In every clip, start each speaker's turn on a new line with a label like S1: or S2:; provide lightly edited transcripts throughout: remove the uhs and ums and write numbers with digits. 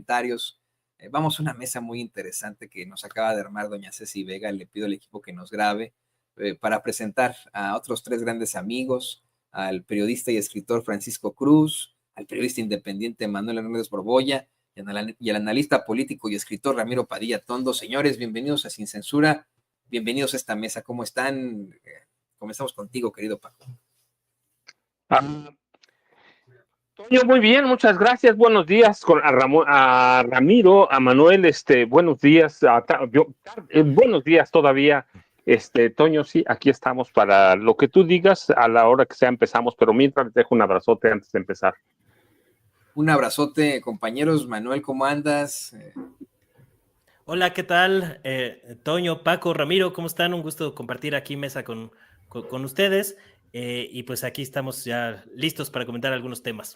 S1: comentarios. Vamos a una mesa muy interesante que nos acaba de armar doña Ceci Vega. Le pido al equipo que nos grabe para presentar a otros 3 grandes amigos, al periodista y escritor Francisco Cruz, al periodista independiente Manuel Hernández Borbolla y al analista político y escritor Ramiro Padilla Tondo. Señores, bienvenidos a Sin Censura, bienvenidos a esta mesa. ¿Cómo están? Comenzamos contigo, querido Paco.
S2: Toño, muy bien, muchas gracias. Buenos días a Ramiro, a Manuel. Buenos días. Buenos días todavía. Toño, sí, aquí estamos para lo que tú digas a la hora que sea empezamos, pero mientras les dejo un abrazote antes de empezar.
S1: Un abrazote, compañeros. Manuel, ¿cómo andas?
S3: Hola, ¿qué tal? Toño, Paco, Ramiro, ¿cómo están? Un gusto compartir aquí mesa con ustedes. Y pues aquí estamos ya listos para comentar algunos temas.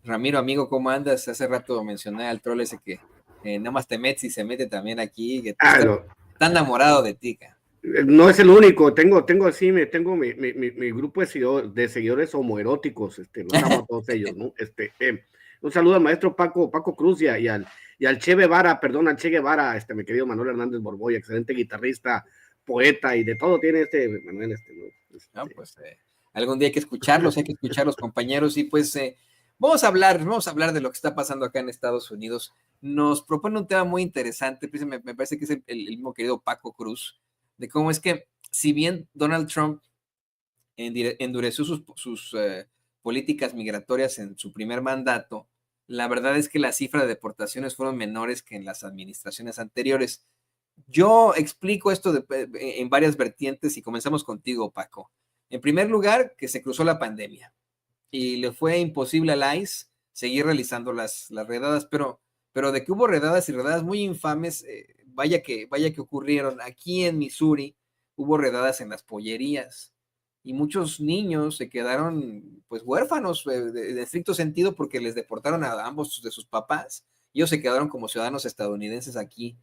S1: Ramiro, amigo, ¿cómo andas? Hace rato mencioné al troll ese que nada más te metes y se mete también aquí, que está enamorado de ti.
S4: No es el único, tengo mi grupo de seguidores homoeróticos, los amo a todos ellos, ¿no? Un saludo al maestro Paco Cruz y al Che Guevara, al Che Guevara, mi querido Manuel Hernández Borbolla, excelente guitarrista, poeta y de todo tiene Manuel, ¿no?
S1: No, pues algún día hay que escucharlos, compañeros, y pues vamos a hablar de lo que está pasando acá en Estados Unidos. Nos propone un tema muy interesante, pues, me parece que es el mismo querido Paco Cruz, de cómo es que si bien Donald Trump endureció sus políticas migratorias en su primer mandato, la verdad es que la cifra de deportaciones fueron menores que en las administraciones anteriores. Yo explico esto en varias vertientes y comenzamos contigo, Paco. En primer lugar, que se cruzó la pandemia y le fue imposible al ICE seguir realizando las redadas, pero de que hubo redadas y redadas muy infames, vaya que ocurrieron. Aquí en Missouri hubo redadas en las pollerías y muchos niños se quedaron pues huérfanos de estricto sentido porque les deportaron a ambos de sus papás. Ellos se quedaron como ciudadanos estadounidenses aquí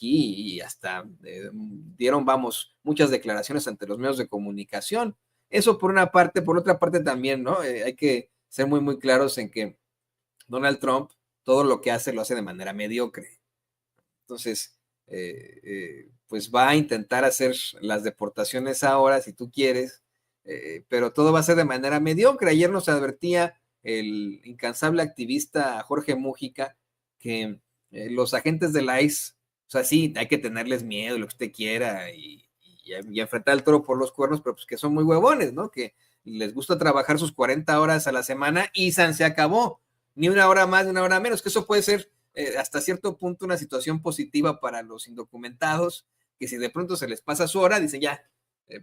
S1: y hasta dieron, muchas declaraciones ante los medios de comunicación. Eso por una parte. Por otra parte también, ¿no? Hay que ser muy, muy claros en que Donald Trump todo lo que hace lo hace de manera mediocre. Entonces, pues va a intentar hacer las deportaciones ahora, si tú quieres, pero todo va a ser de manera mediocre. Ayer nos advertía el incansable activista Jorge Mújica que los agentes de la ICE, o sea, sí, hay que tenerles miedo, lo que usted quiera, y enfrentar al toro por los cuernos, pero pues que son muy huevones, ¿no? Que les gusta trabajar sus 40 horas a la semana y se acabó. Ni una hora más, ni una hora menos, que eso puede ser hasta cierto punto una situación positiva para los indocumentados, que si de pronto se les pasa su hora, dicen ya,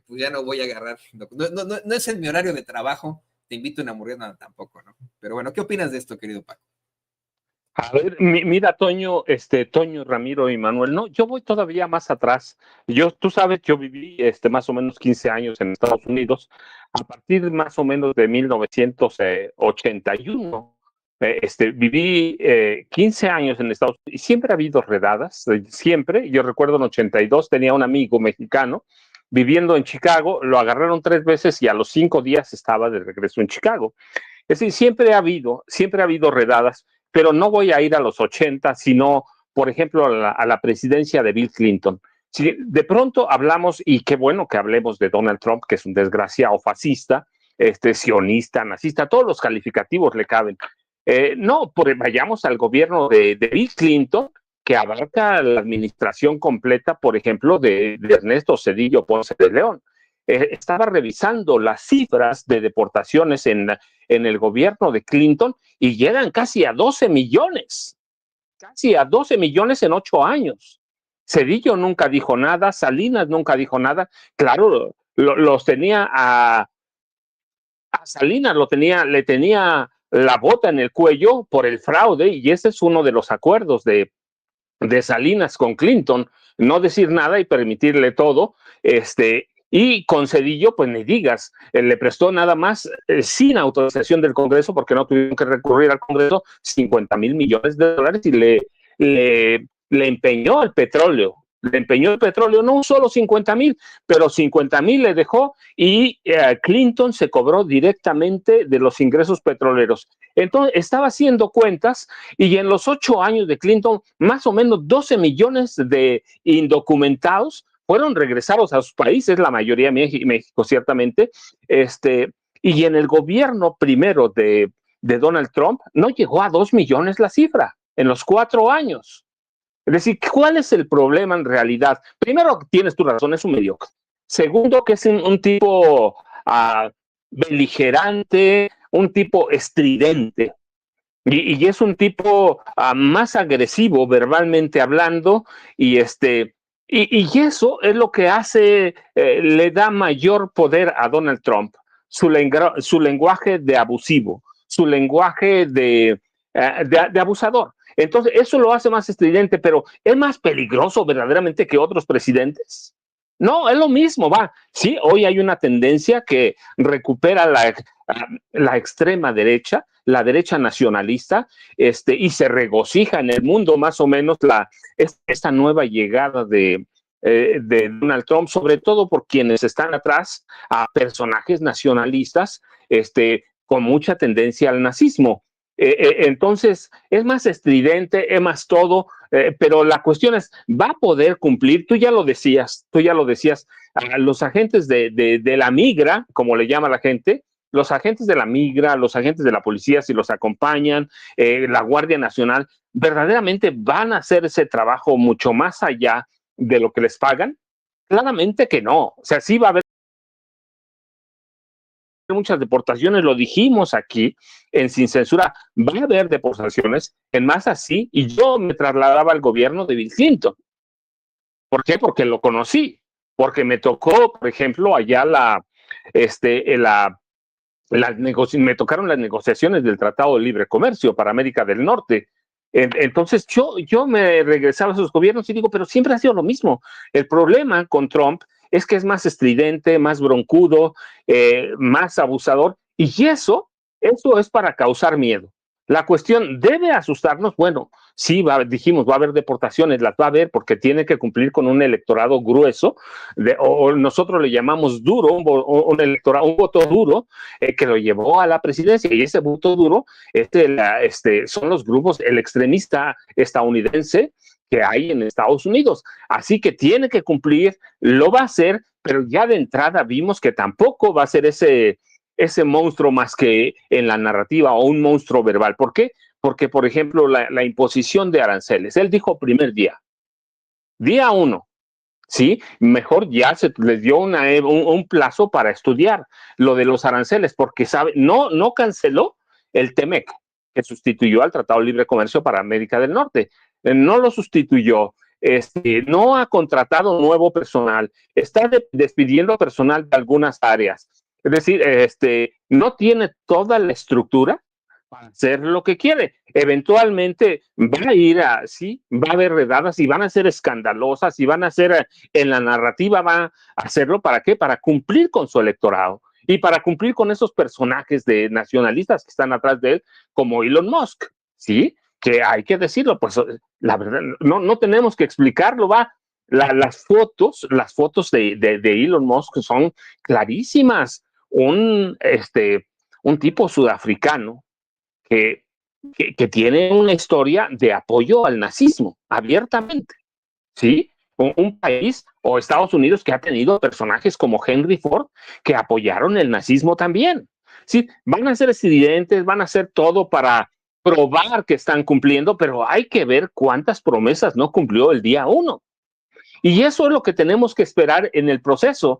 S1: pues ya no voy a agarrar. No es en mi horario de trabajo, te invito a una hamburguesa, tampoco, ¿no? Pero bueno, ¿qué opinas de esto, querido Paco?
S2: A ver, mira, Toño, Ramiro y Manuel, no, yo voy todavía más atrás. Tú sabes, yo viví más o menos 15 años en Estados Unidos, a partir más o menos de 1981. Viví 15 años en Estados Unidos y siempre ha habido redadas, siempre. Yo recuerdo en 82 tenía un amigo mexicano viviendo en Chicago, lo agarraron 3 veces y a los 5 días estaba de regreso en Chicago. Es decir, siempre ha habido redadas, pero no voy a ir a los 80, sino, por ejemplo, a la presidencia de Bill Clinton. Si de pronto hablamos, y qué bueno que hablemos de Donald Trump, que es un desgraciado fascista, sionista, nazista, todos los calificativos le caben. Vayamos al gobierno de Bill Clinton, que abarca la administración completa, por ejemplo, de Ernesto Zedillo Ponce de León. Estaba revisando las cifras de deportaciones en el gobierno de Clinton y llegan casi a 12 millones en 8 años. Cedillo nunca dijo nada, Salinas nunca dijo nada. Claro, los tenía a Salinas, le tenía la bota en el cuello por el fraude, y ese es uno de los acuerdos de Salinas con Clinton, no decir nada y permitirle todo. Y con Zedillo, pues ni digas, le prestó nada más, sin autorización del Congreso, porque no tuvieron que recurrir al Congreso, $50,000 millones y le empeñó el petróleo le empeñó el petróleo, no solo 50,000, pero 50,000 le dejó y Clinton se cobró directamente de los ingresos petroleros. Entonces estaba haciendo cuentas y en los 8 años de Clinton, más o menos 12 millones de indocumentados fueron regresados a sus países, la mayoría de México ciertamente, y en el gobierno primero de Donald Trump no llegó a 2 millones la cifra en los 4 años. Es decir, ¿cuál es el problema en realidad? Primero, tienes tu razón, es un mediocre. Segundo, que es un tipo beligerante, un tipo estridente. Y es un tipo más agresivo verbalmente hablando y eso es lo que hace, le da mayor poder a Donald Trump, su lenguaje de abusivo, su lenguaje de abusador. Entonces, eso lo hace más estridente, pero ¿es más peligroso verdaderamente que otros presidentes? No, es lo mismo, va. Sí, hoy hay una tendencia que recupera la extrema derecha, la derecha nacionalista, y se regocija en el mundo más o menos esta nueva llegada de Donald Trump, sobre todo por quienes están atrás, a personajes nacionalistas, con mucha tendencia al nazismo. Entonces, es más estridente, es más todo, pero la cuestión es, ¿va a poder cumplir? Tú ya lo decías, a los agentes de la migra, como le llama la gente, los agentes de la migra, los agentes de la policía, si los acompañan, la Guardia Nacional, ¿verdaderamente van a hacer ese trabajo mucho más allá de lo que les pagan? Claramente que no. O sea, sí va a haber muchas deportaciones, lo dijimos aquí en Sin Censura, va a haber deportaciones, en más así, y yo me trasladaba al gobierno de Bill Clinton. ¿Por qué? Porque lo conocí, porque me tocó, por ejemplo, allá me tocaron las negociaciones del Tratado de Libre Comercio para América del Norte. Entonces yo me regresaba a esos gobiernos y digo, pero siempre ha sido lo mismo. El problema con Trump es que es más estridente, más broncudo, más abusador, y eso es para causar miedo. La cuestión debe asustarnos. Bueno, sí, dijimos, va a haber deportaciones, las va a haber porque tiene que cumplir con un electorado grueso, o nosotros le llamamos duro, un electorado, un voto duro, que lo llevó a la presidencia, y ese voto duro son los grupos, el extremista estadounidense que hay en Estados Unidos. Así que tiene que cumplir, lo va a hacer, pero ya de entrada vimos que tampoco va a ser ese monstruo más que en la narrativa, o un monstruo verbal. ¿Por qué? Porque, por ejemplo, la imposición de aranceles, él dijo primer día 1, ¿sí? Mejor ya se les dio un plazo para estudiar lo de los aranceles, porque no canceló el TEMEC, que sustituyó al Tratado de Libre Comercio para América del Norte. No lo sustituyó, no ha contratado nuevo personal, está despidiendo personal de algunas áreas. Es decir, no tiene toda la estructura para hacer lo que quiere. Eventualmente va a ir va a haber redadas y van a ser escandalosas y van a ser, en la narrativa va a hacerlo, ¿para qué? Para cumplir con su electorado y para cumplir con esos personajes de nacionalistas que están atrás de él, como Elon Musk, ¿sí? Que hay que decirlo, pues la verdad, no tenemos que explicarlo, las fotos de Elon Musk son clarísimas. Un tipo sudafricano que tiene una historia de apoyo al nazismo, abiertamente, ¿sí? Un país, o Estados Unidos, que ha tenido personajes como Henry Ford, que apoyaron el nazismo también. Sí, van a ser estridentes, van a hacer todo para probar que están cumpliendo, pero hay que ver cuántas promesas no cumplió el día 1. Y eso es lo que tenemos que esperar en el proceso.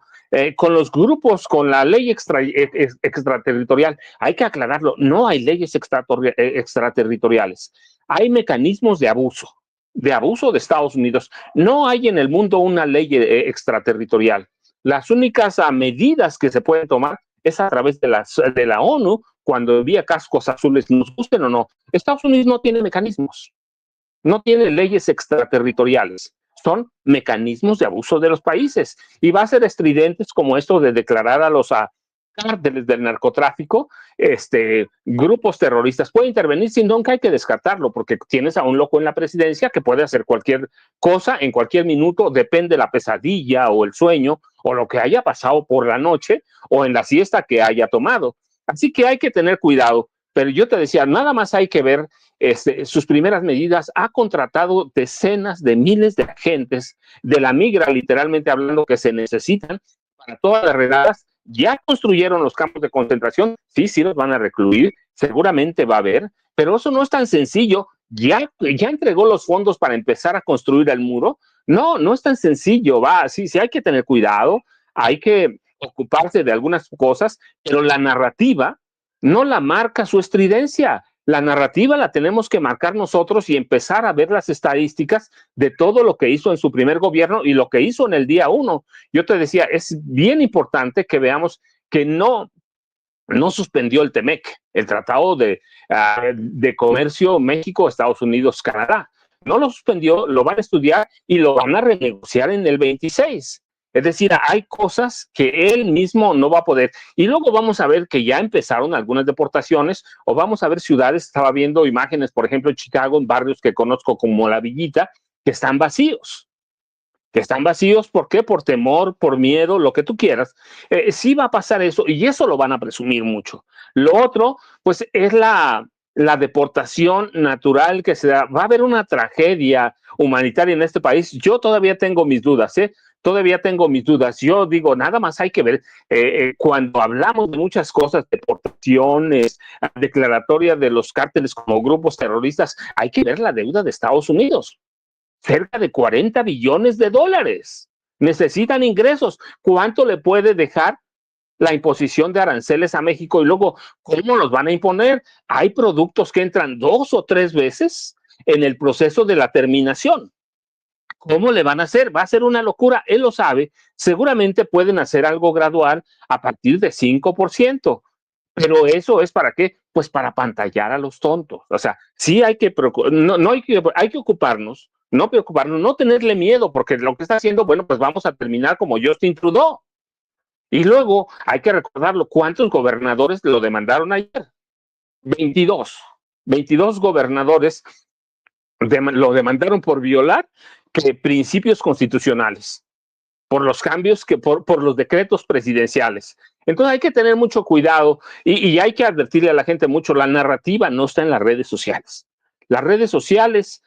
S2: Con los grupos, con la ley extraterritorial, hay que aclararlo, no hay leyes extraterritoriales, hay mecanismos de abuso de Estados Unidos. No hay en el mundo una ley extraterritorial. Las únicas medidas que se pueden tomar es a través de la ONU, cuando envía cascos azules, nos gusten o no. Estados Unidos no tiene mecanismos, no tiene leyes extraterritoriales. Son mecanismos de abuso de los países, y va a ser estridentes como esto de declarar a los cárteles del narcotráfico, grupos terroristas, puede intervenir sin nunca hay que descartarlo, porque tienes a un loco en la presidencia que puede hacer cualquier cosa en cualquier minuto, depende de la pesadilla o el sueño o lo que haya pasado por la noche o en la siesta que haya tomado. Así que hay que tener cuidado, pero yo te decía, nada más hay que ver sus primeras medidas. Ha contratado decenas de miles de agentes de la migra, literalmente hablando, que se necesitan para todas las redadas. Ya construyeron los campos de concentración, sí los van a recluir, seguramente va a haber, pero eso no es tan sencillo. Ya entregó los fondos para empezar a construir el muro. No es tan sencillo, sí hay que tener cuidado, hay que ocuparse de algunas cosas, pero la narrativa no la marca su estridencia. La narrativa la tenemos que marcar nosotros y empezar a ver las estadísticas de todo lo que hizo en su primer gobierno y lo que hizo en el día 1. Yo te decía, es bien importante que veamos que no suspendió el TEMEC, el Tratado de Comercio México, Estados Unidos, Canadá. No lo suspendió, lo van a estudiar y lo van a renegociar en el 26. Es decir, hay cosas que él mismo no va a poder. Y luego vamos a ver que ya empezaron algunas deportaciones, o vamos a ver ciudades, estaba viendo imágenes, por ejemplo, en Chicago, en barrios que conozco como La Villita, que están vacíos. ¿Por qué? Por temor, por miedo, lo que tú quieras. Sí va a pasar eso, y eso lo van a presumir mucho. Lo otro, pues, es la deportación natural que se da. Va a haber una tragedia humanitaria en este país. Yo todavía tengo mis dudas, Yo digo, nada más hay que ver, cuando hablamos de muchas cosas, deportaciones, declaratoria de los cárteles como grupos terroristas, hay que ver la deuda de Estados Unidos. Cerca de $40 billones. Necesitan ingresos. ¿Cuánto le puede dejar la imposición de aranceles a México? Y luego, ¿cómo los van a imponer? Hay productos que entran 2 o 3 veces en el proceso de la terminación. ¿Cómo le van a hacer? Va a ser una locura, él lo sabe. Seguramente pueden hacer algo gradual a partir de 5%. Pero eso es ¿para qué? Pues para apantallar a los tontos. O sea, sí hay que hay que ocuparnos, no preocuparnos, no tenerle miedo, porque lo que está haciendo, bueno, pues vamos a terminar como Justin Trudeau. Y luego hay que recordarlo, ¿cuántos gobernadores lo demandaron ayer? 22 gobernadores lo demandaron por violar principios constitucionales, por los cambios, por los decretos presidenciales. Entonces hay que tener mucho cuidado y hay que advertirle a la gente mucho, la narrativa no está en las redes sociales. Las redes sociales,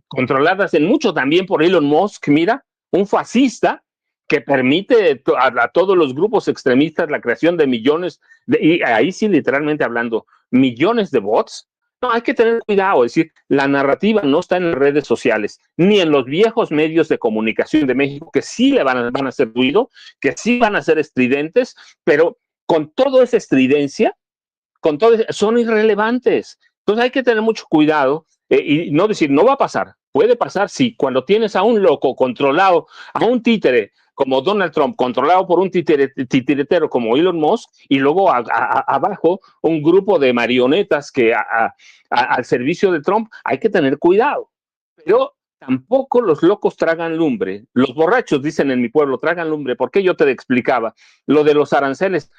S2: controladas en mucho también por Elon Musk, mira, un fascista que permite a todos los grupos extremistas la creación de millones, y ahí sí literalmente hablando, millones de bots. No, hay que tener cuidado, es decir, la narrativa no está en las redes sociales, ni en los viejos medios de comunicación de México, que sí le van a hacer ruido, que sí van a ser estridentes, pero con toda esa estridencia, son irrelevantes. Entonces hay que tener mucho cuidado y no decir, no va a pasar. Puede pasar, sí, cuando tienes a un loco controlado, a un títere como Donald Trump, controlado por un titiretero como Elon Musk, y luego abajo un grupo de marionetas que al servicio de Trump, hay que tener cuidado. Pero tampoco los locos tragan lumbre. Los borrachos, dicen en mi pueblo, tragan lumbre. ¿Por qué? Yo te explicaba lo de los aranceles.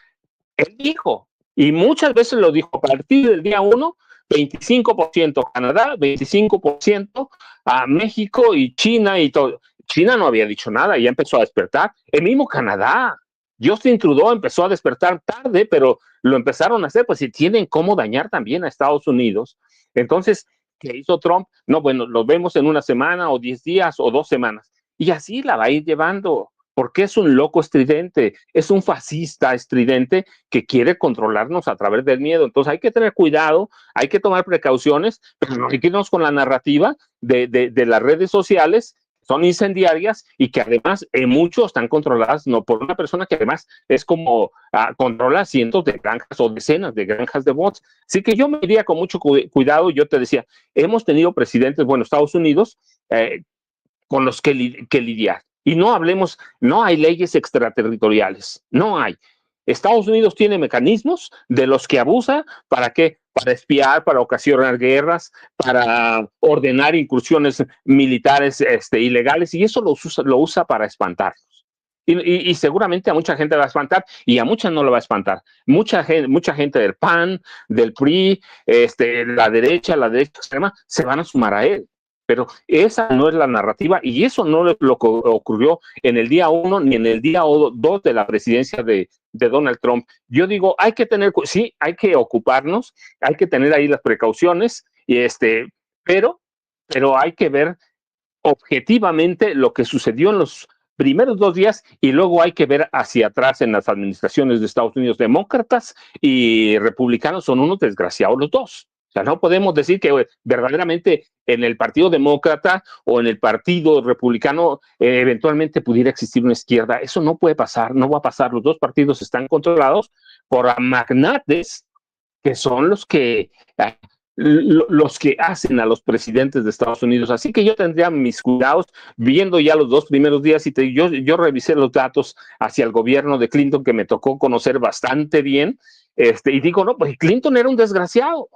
S2: Él dijo, y muchas veces lo dijo, a partir del día 1, 25% Canadá, 25% a México y China y todo. China no había dicho nada y ya empezó a despertar. El mismo Canadá. Justin Trudeau empezó a despertar tarde, pero lo empezaron a hacer, pues si tienen cómo dañar también a Estados Unidos. Entonces, ¿qué hizo Trump? No, bueno, lo vemos en una semana o 10 días o 2 semanas. Y así la va a ir llevando, porque es un loco estridente, es un fascista estridente que quiere controlarnos a través del miedo. Entonces hay que tener cuidado, hay que tomar precauciones, pero no hay que irnos con la narrativa de las redes sociales, son incendiarias y que además muchos están controladas no por una persona que además es como controla cientos de granjas o decenas de granjas de bots. Así que yo me iría con mucho cuidado. Yo te decía, hemos tenido presidentes, bueno, Estados Unidos, con los que lidiar. Y no hablemos, no hay leyes extraterritoriales, no hay. Estados Unidos tiene mecanismos de los que abusa, ¿para qué? Para espiar, para ocasionar guerras, para ordenar incursiones militares ilegales, y eso lo usa para espantarnos. Y seguramente a mucha gente va a espantar y a mucha no lo va a espantar. Mucha gente del PAN, del PRI, la derecha extrema, se van a sumar a él. Pero esa no es la narrativa y eso no es lo que ocurrió en el día 1 ni en el día 2 de la presidencia de Donald Trump. Yo digo, hay que ocuparnos, hay que tener ahí las precauciones, pero hay que ver objetivamente lo que sucedió en los primeros 2 días y luego hay que ver hacia atrás en las administraciones de Estados Unidos. Demócratas y republicanos son unos desgraciados los dos. O sea, no podemos decir que verdaderamente en el Partido Demócrata o en el Partido Republicano eventualmente pudiera existir una izquierda. Eso no puede pasar, no va a pasar. Los dos partidos están controlados por magnates que son los que hacen a los presidentes de Estados Unidos. Así que yo tendría mis cuidados viendo ya los 2 primeros días y yo revisé los datos hacia el gobierno de Clinton que me tocó conocer bastante bien y digo, no, pues Clinton era un desgraciado.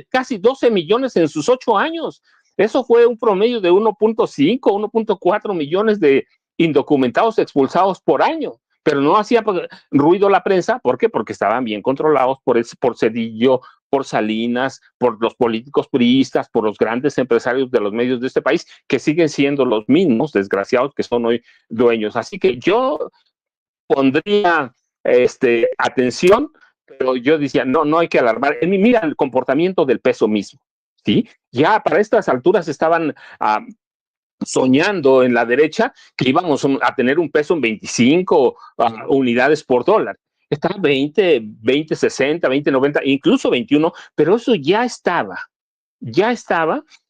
S2: Casi 12 millones en sus 8 años. Eso fue un promedio de 1.5, 1.4 millones de indocumentados expulsados por año. Pero no hacía ruido la prensa. ¿Por qué? Porque estaban bien controlados por Cedillo, por Salinas, por los políticos priistas, por los grandes empresarios de los medios de este país, que siguen siendo los mismos desgraciados que son hoy dueños. Así que yo pondría atención, pero yo decía, no hay que alarmar. Mira el comportamiento del peso mismo, ¿sí? Ya para estas alturas estaban soñando en la derecha que íbamos a tener un peso en 25 unidades por dólar. Está 20, 60, 20, 90, incluso 21, pero eso ya estaba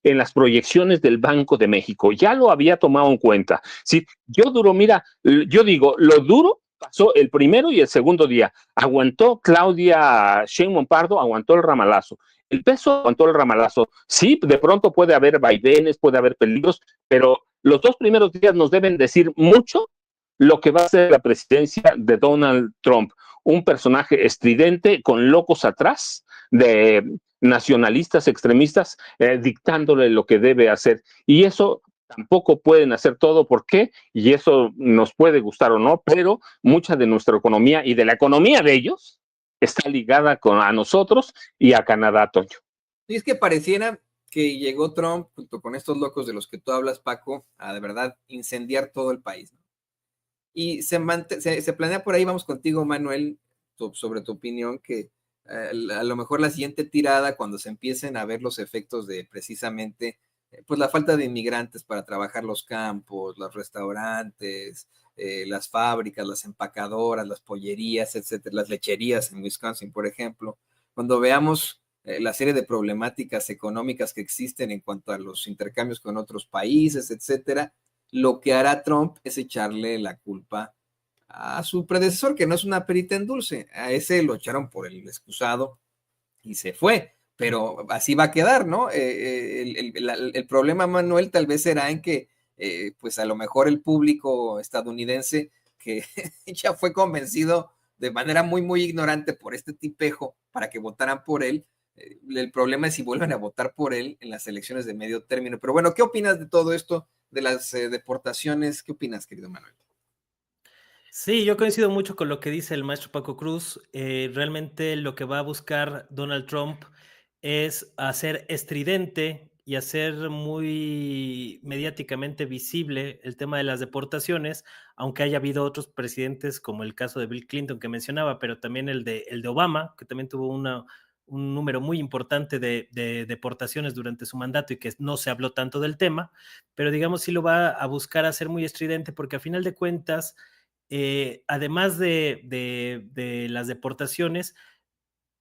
S2: en las proyecciones del Banco de México, ya lo había tomado en cuenta. ¿Sí? Yo digo, lo duro pasó el primero y el segundo día. Aguantó Claudia Sheinbaum Pardo, aguantó el ramalazo. El peso aguantó el ramalazo. Sí, de pronto puede haber vaivenes, puede haber peligros, pero los 2 primeros días nos deben decir mucho lo que va a ser la presidencia de Donald Trump. Un personaje estridente con locos atrás, de nacionalistas extremistas, dictándole lo que debe hacer. Y eso tampoco pueden hacer todo. ¿Por qué? Y eso nos puede gustar o no, pero mucha de nuestra economía y de la economía de ellos está ligada a nosotros y a Canadá, Toño.
S1: Y es que pareciera que llegó Trump, junto con estos locos de los que tú hablas, Paco, a de verdad incendiar todo el país, ¿no? Y se planea por ahí, vamos contigo, Manuel, sobre tu opinión, que a lo mejor la siguiente tirada, cuando se empiecen a ver los efectos de precisamente pues la falta de inmigrantes para trabajar los campos, los restaurantes, las fábricas, las empacadoras, las pollerías, etcétera, las lecherías en Wisconsin, por ejemplo, cuando veamos la serie de problemáticas económicas que existen en cuanto a los intercambios con otros países, etcétera, lo que hará Trump es echarle la culpa a su predecesor, que no es una perita en dulce. A ese lo echaron por el excusado y se fue, pero así va a quedar, ¿no? El problema, Manuel, tal vez será en que, pues a lo mejor el público estadounidense que ya fue convencido de manera muy, muy ignorante por este tipejo para que votaran por él. El problema es si vuelven a votar por él en las elecciones de medio término. Pero bueno, ¿qué opinas de todo esto, de las deportaciones? ¿Qué opinas, querido Manuel?
S3: Sí, yo coincido mucho con lo que dice el maestro Paco Cruz. Realmente lo que va a buscar Donald Trump es hacer estridente y hacer muy mediáticamente visible el tema de las deportaciones, aunque haya habido otros presidentes como el caso de Bill Clinton que mencionaba, pero también el de Obama, que también tuvo un número muy importante de deportaciones durante su mandato y que no se habló tanto del tema, pero digamos sí lo va a buscar hacer muy estridente porque a final de cuentas, además de las deportaciones,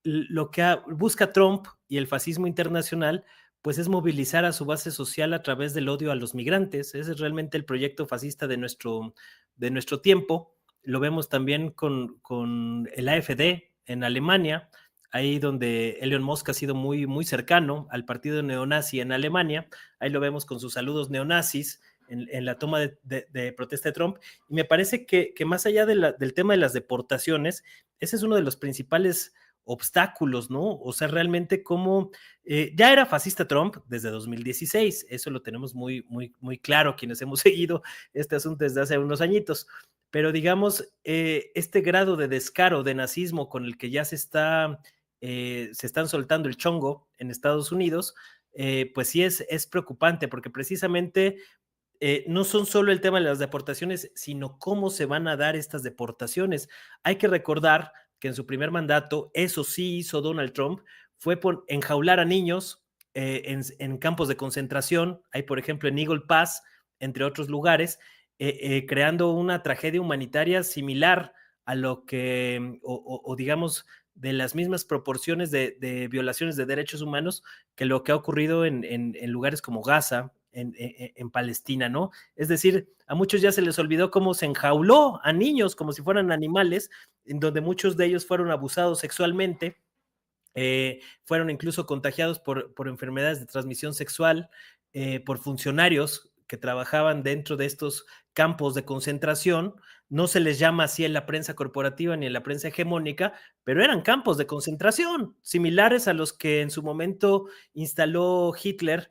S3: lo que busca Trump y el fascismo internacional, pues es movilizar a su base social a través del odio a los migrantes. Ese es realmente el proyecto fascista de nuestro tiempo. Lo vemos también con el AfD en Alemania, ahí donde Elon Musk ha sido muy, muy cercano al partido neonazi en Alemania. Ahí lo vemos con sus saludos neonazis en la toma de protesta de Trump. Y me parece que más allá del tema de las deportaciones, ese es uno de los principales obstáculos, ¿no? O sea, realmente cómo ya era fascista Trump desde 2016, eso lo tenemos muy, muy, muy claro quienes hemos seguido este asunto desde hace unos añitos, pero digamos, este grado de descaro, de nazismo con el que ya se están soltando el chongo en Estados Unidos, pues sí es preocupante, porque precisamente no son solo el tema de las deportaciones, sino cómo se van a dar estas deportaciones. Hay que recordar que en su primer mandato, eso sí hizo Donald Trump, fue por enjaular a niños en campos de concentración, hay por ejemplo en Eagle Pass, entre otros lugares, creando una tragedia humanitaria similar a lo que, o digamos, de las mismas proporciones de violaciones de derechos humanos que lo que ha ocurrido en lugares como Gaza, en Palestina, ¿no? Es decir, a muchos ya se les olvidó cómo se enjauló a niños como si fueran animales, en donde muchos de ellos fueron abusados sexualmente, fueron incluso contagiados por enfermedades de transmisión sexual, por funcionarios que trabajaban dentro de estos campos de concentración. No se les llama así en la prensa corporativa ni en la prensa hegemónica, pero eran campos de concentración, similares a los que en su momento instaló Hitler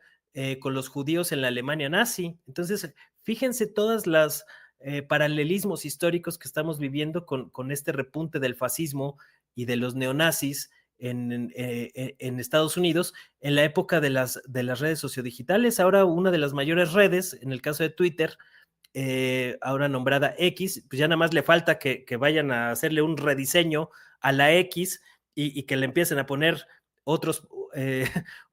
S3: con los judíos en la Alemania nazi. Entonces, fíjense todas las paralelismos históricos que estamos viviendo con este repunte del fascismo y de los neonazis en Estados Unidos en la época de las redes sociodigitales. Ahora una de las mayores redes, en el caso de Twitter, ahora nombrada X, pues ya nada más le falta que vayan a hacerle un rediseño a la X y que le empiecen a poner otros,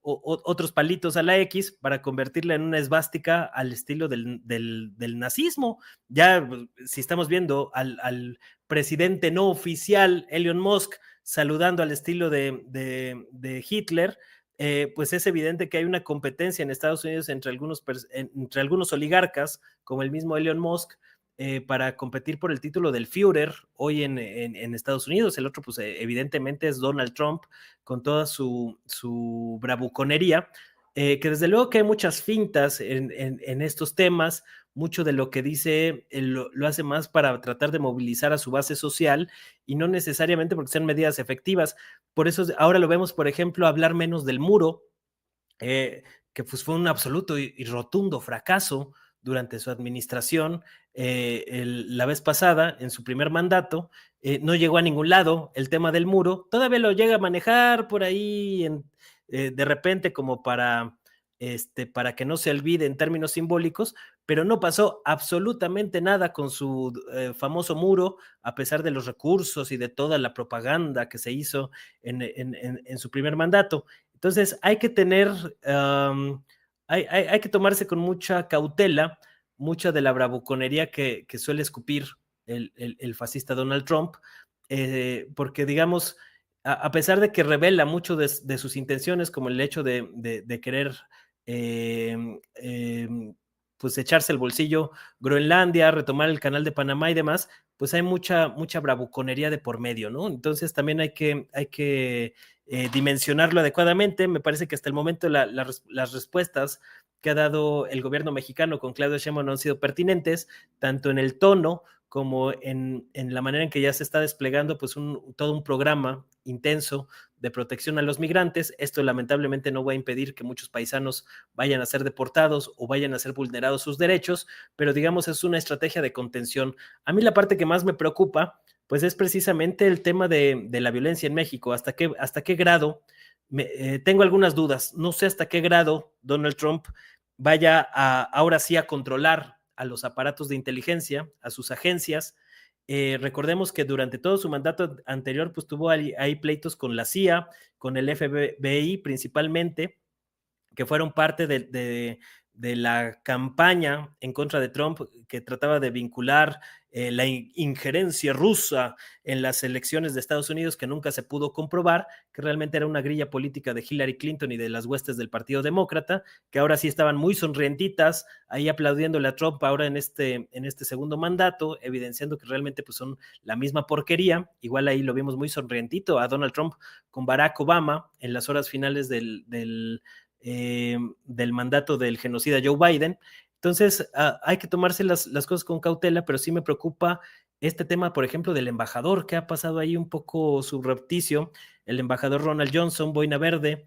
S3: otros palitos a la X para convertirla en una esvástica al estilo del nazismo. Ya si estamos viendo al presidente no oficial, Elon Musk, saludando al estilo de Hitler, pues es evidente que hay una competencia en Estados Unidos entre algunos oligarcas, como el mismo Elon Musk, para competir por el título del Führer hoy en Estados Unidos. El otro, pues evidentemente es Donald Trump, con toda su bravuconería, que desde luego que hay muchas fintas en estos temas. Mucho de lo que dice lo hace más para tratar de movilizar a su base social y no necesariamente porque sean medidas efectivas. Por eso ahora lo vemos, por ejemplo, hablar menos del muro, que pues fue un absoluto y rotundo fracaso durante su administración. La vez pasada, en su primer mandato, no llegó a ningún lado el tema del muro. Todavía lo llega a manejar por ahí de repente como para que no se olvide en términos simbólicos, pero no pasó absolutamente nada con su famoso muro, a pesar de los recursos y de toda la propaganda que se hizo en su primer mandato. Entonces hay que tener, hay que tomarse con mucha cautela mucha de la bravuconería que suele escupir el fascista Donald Trump, porque digamos, a pesar de que revela mucho de sus intenciones, como el hecho de querer pues echarse el bolsillo Groenlandia, retomar el canal de Panamá y demás, pues hay mucha bravuconería de por medio, ¿no? Entonces también hay que dimensionarlo adecuadamente. Me parece que hasta el momento las respuestas que ha dado el gobierno mexicano con Claudia Sheinbaum no han sido pertinentes, tanto en el tono como en la manera en que ya se está desplegando pues todo un programa intenso de protección a los migrantes. Esto lamentablemente no va a impedir que muchos paisanos vayan a ser deportados o vayan a ser vulnerados sus derechos, pero digamos es una estrategia de contención. A mí la parte que más me preocupa pues es precisamente el tema de la violencia en México. ¿Hasta qué grado? Tengo algunas dudas. No sé hasta qué grado Donald Trump vaya ahora sí a controlar a los aparatos de inteligencia, a sus agencias. Recordemos que durante todo su mandato anterior, pues tuvo ahí pleitos con la CIA, con el FBI principalmente, que fueron parte de la campaña en contra de Trump, que trataba de vincular la injerencia rusa en las elecciones de Estados Unidos, que nunca se pudo comprobar, que realmente era una grilla política de Hillary Clinton y de las huestes del Partido Demócrata, que ahora sí estaban muy sonrientitas, ahí aplaudiéndole a Trump ahora en este segundo mandato, evidenciando que realmente pues, son la misma porquería. Igual ahí lo vimos muy sonrientito a Donald Trump con Barack Obama en las horas finales del mandato del genocida Joe Biden. Entonces hay que tomarse las cosas con cautela, pero sí me preocupa este tema, por ejemplo, del embajador, que ha pasado ahí un poco subrepticio, el embajador Ronald Johnson, boina verde,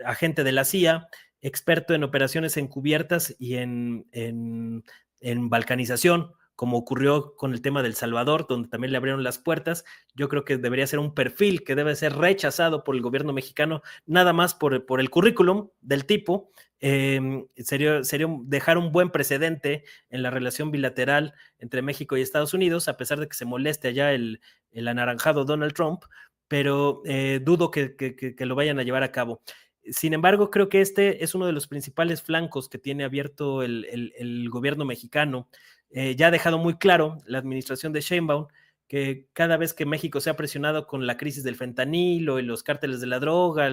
S3: agente de la CIA, experto en operaciones encubiertas y en balcanización, como ocurrió con el tema del Salvador, donde también le abrieron las puertas. Yo creo que debería ser un perfil que debe ser rechazado por el gobierno mexicano, nada más por el currículum del tipo. Sería dejar un buen precedente en la relación bilateral entre México y Estados Unidos, a pesar de que se moleste allá el anaranjado Donald Trump, pero dudo que lo vayan a llevar a cabo. Sin embargo, creo que este es uno de los principales flancos que tiene abierto el gobierno mexicano. Ya ha dejado muy claro la administración de Sheinbaum que cada vez que México se ha presionado con la crisis del fentanilo y los cárteles de la droga,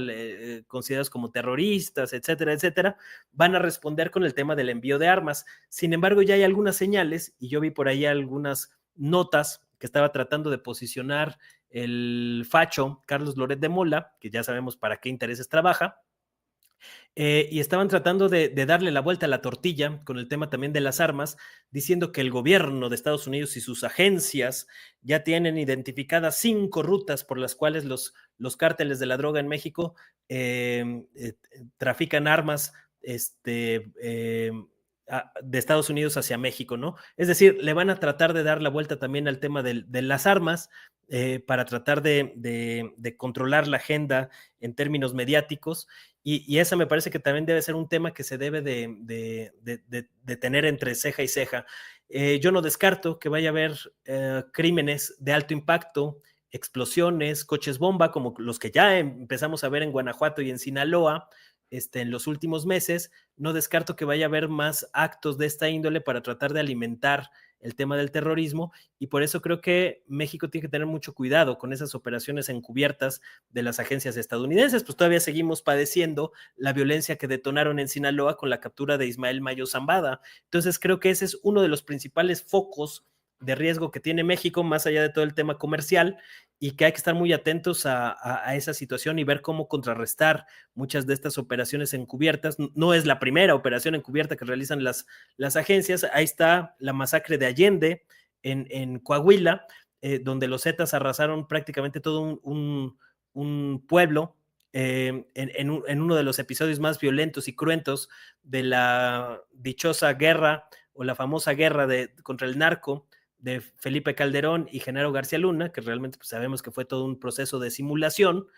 S3: considerados como terroristas, etcétera, etcétera, van a responder con el tema del envío de armas. Sin embargo, ya hay algunas señales, y yo vi por ahí algunas notas que estaba tratando de posicionar el facho Carlos Loret de Mola, que ya sabemos para qué intereses trabaja, y estaban tratando de darle la vuelta a la tortilla con el tema también de las armas, diciendo que el gobierno de Estados Unidos y sus agencias ya tienen identificadas 5 rutas por las cuales los cárteles de la droga en México trafican armas de Estados Unidos hacia México, ¿no? Es decir, le van a tratar de dar la vuelta también al tema de las armas para tratar de controlar la agenda en términos mediáticos. Y esa me parece que también debe ser un tema que se debe de tener entre ceja y ceja. Yo no descarto que vaya a haber crímenes de alto impacto, explosiones, coches bomba, como los que ya empezamos a ver en Guanajuato y en Sinaloa en los últimos meses. No descarto que vaya a haber más actos de esta índole para tratar de alimentar el tema del terrorismo, y por eso creo que México tiene que tener mucho cuidado con esas operaciones encubiertas de las agencias estadounidenses. Pues todavía seguimos padeciendo la violencia que detonaron en Sinaloa con la captura de Ismael Mayo Zambada. Entonces creo que ese es uno de los principales focos de riesgo que tiene México, más allá de todo el tema comercial, y que hay que estar muy atentos a esa situación y ver cómo contrarrestar muchas de estas operaciones encubiertas. No es la primera operación encubierta que realizan las agencias. Ahí está la masacre de Allende en Coahuila, donde los Zetas arrasaron prácticamente todo un pueblo, en uno de los episodios más violentos y cruentos de la dichosa guerra o la famosa guerra contra el narco de Felipe Calderón y Genaro García Luna, que realmente pues, sabemos que fue todo un proceso de simulación,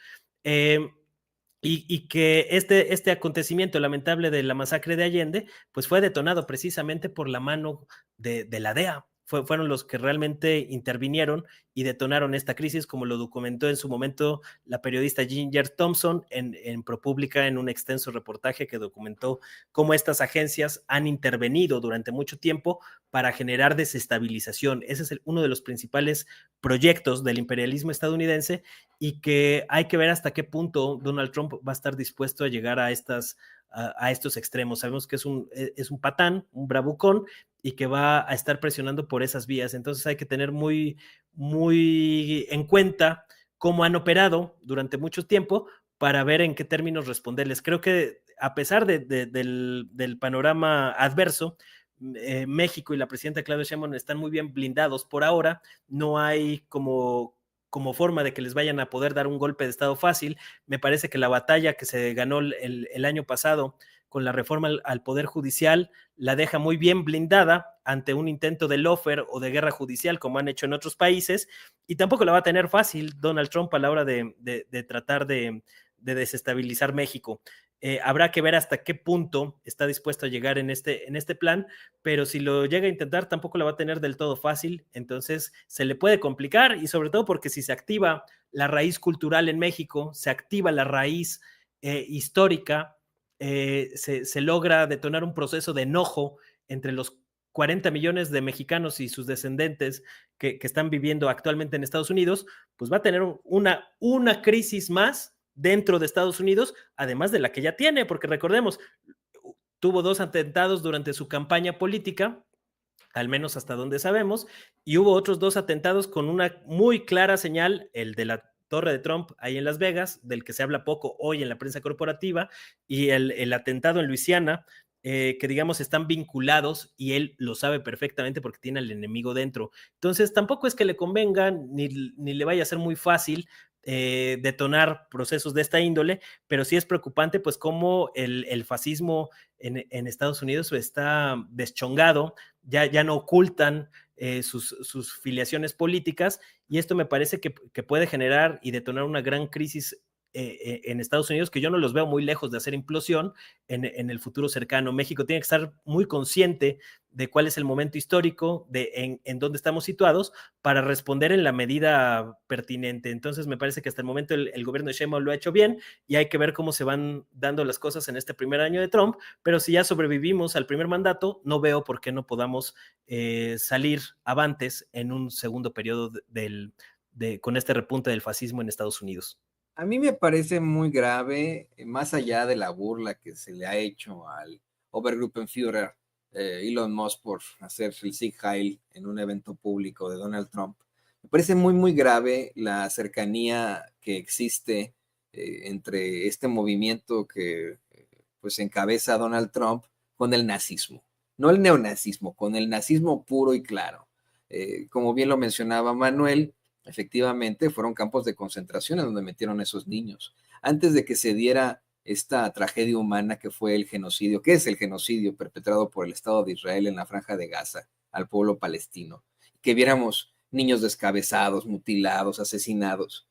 S3: y que este acontecimiento lamentable de la masacre de Allende, pues fue detonado precisamente por la mano de la DEA. Fueron los que realmente intervinieron y detonaron esta crisis, como lo documentó en su momento la periodista Ginger Thompson en ProPublica, en un extenso reportaje que documentó cómo estas agencias han intervenido durante mucho tiempo para generar desestabilización. Ese es uno de los principales proyectos del imperialismo estadounidense, y que hay que ver hasta qué punto Donald Trump va a estar dispuesto a llegar a estos extremos. Sabemos que es un patán, un bravucón, y que va a estar presionando por esas vías. Entonces hay que tener muy, muy en cuenta cómo han operado durante mucho tiempo para ver en qué términos responderles. Creo que a pesar del panorama adverso, México y la presidenta Claudia Sheinbaum están muy bien blindados por ahora. No hay como forma de que les vayan a poder dar un golpe de estado fácil. Me parece que la batalla que se ganó el año pasado con la reforma al Poder Judicial la deja muy bien blindada ante un intento de lawfare o de guerra judicial, como han hecho en otros países, y tampoco la va a tener fácil Donald Trump a la hora de tratar de desestabilizar México. Habrá que ver hasta qué punto está dispuesto a llegar en este plan, pero si lo llega a intentar tampoco la va a tener del todo fácil. Entonces se le puede complicar, y sobre todo porque si se activa la raíz cultural en México, se activa la raíz histórica, se logra detonar un proceso de enojo entre los 40 millones de mexicanos y sus descendentes que están viviendo actualmente en Estados Unidos, pues va a tener una crisis más dentro de Estados Unidos, además de la que ya tiene, porque recordemos, tuvo 2 atentados durante su campaña política, al menos hasta donde sabemos, y hubo otros 2 atentados con una muy clara señal, el de la Torre de Trump ahí en Las Vegas, del que se habla poco hoy en la prensa corporativa, y el atentado en Luisiana que digamos están vinculados y él lo sabe perfectamente porque tiene al enemigo dentro. Entonces tampoco es que le convenga ni le vaya a ser muy fácil detonar procesos de esta índole, pero sí es preocupante pues cómo el fascismo en Estados Unidos está deschongado, ya no ocultan sus filiaciones políticas, y esto me parece que puede generar y detonar una gran crisis en Estados Unidos, que yo no los veo muy lejos de hacer implosión en el futuro cercano. México tiene que estar muy consciente de cuál es el momento histórico, en dónde estamos situados, para responder en la medida pertinente. Entonces me parece que hasta el momento el gobierno de Sheinbaum lo ha hecho bien, y hay que ver cómo se van dando las cosas en este primer año de Trump, pero si ya sobrevivimos al primer mandato, no veo por qué no podamos salir avantes en un segundo periodo con este repunte del fascismo en Estados Unidos.
S1: A mí me parece muy grave, más allá de la burla que se le ha hecho al Obergruppenführer Elon Musk por hacer el Sieg Heil en un evento público de Donald Trump. Me parece muy, muy grave la cercanía que existe entre este movimiento que pues encabeza Donald Trump con el nazismo. No el neonazismo, con el nazismo puro y claro. Como bien lo mencionaba Manuel, efectivamente fueron campos de concentración en donde metieron a esos niños. Antes de que se diera esta tragedia humana que fue el genocidio, que es el genocidio perpetrado por el Estado de Israel en la Franja de Gaza al pueblo palestino, que viéramos niños descabezados, mutilados, asesinados,